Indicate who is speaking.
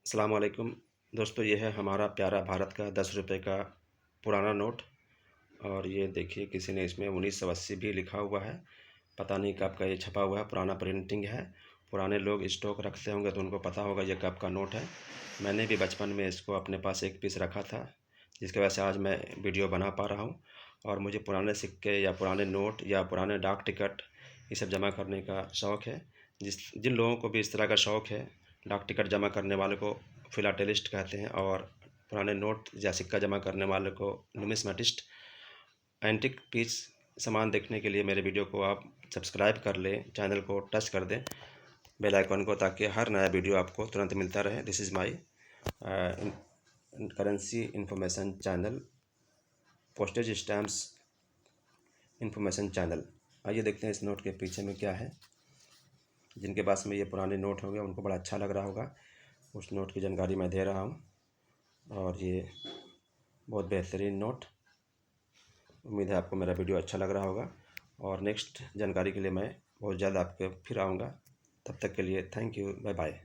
Speaker 1: अस्सलाम वालेकुम दोस्तों, ये है हमारा प्यारा भारत का 10 रुपये का पुराना नोट। और ये देखिए किसी ने इसमें 1980 भी लिखा हुआ है। पता नहीं कब का ये छपा हुआ है, पुराना प्रिंटिंग है। पुराने लोग स्टॉक रखते होंगे तो उनको पता होगा ये कब का नोट है। मैंने भी बचपन में इसको अपने पास एक पीस रखा था, जिसकी वजह से आज मैं वीडियो बना पा रहा हूँ। और मुझे पुराने सिक्के या पुराने नोट या पुराने डाक टिकट ये सब जमा करने का शौक़ है। जिन लोगों को भी इस तरह का शौक़ है, डाक टिकट जमा करने वाले को फिलाटेलिस्ट कहते हैं, और पुराने नोट या सिक्का जमा करने वाले को नुमिस्मेटिस्ट। एंटिक पीस सामान देखने के लिए मेरे वीडियो को आप सब्सक्राइब कर लें, चैनल को टच कर दें बेल आइकन को, ताकि हर नया वीडियो आपको तुरंत मिलता रहे। This is my currency information channel, postage stamps information channel. आइए देखते हैं इस नोट के पीछे में क्या है। जिनके पास में ये पुराने नोट होंगे उनको बड़ा अच्छा लग रहा होगा। उस नोट की जानकारी मैं दे रहा हूँ, और ये बहुत बेहतरीन नोट। उम्मीद है आपको मेरा वीडियो अच्छा लग रहा होगा, और नेक्स्ट जानकारी के लिए मैं बहुत जल्द आपके फिर आऊँगा। तब तक के लिए थैंक यू, बाय बाय।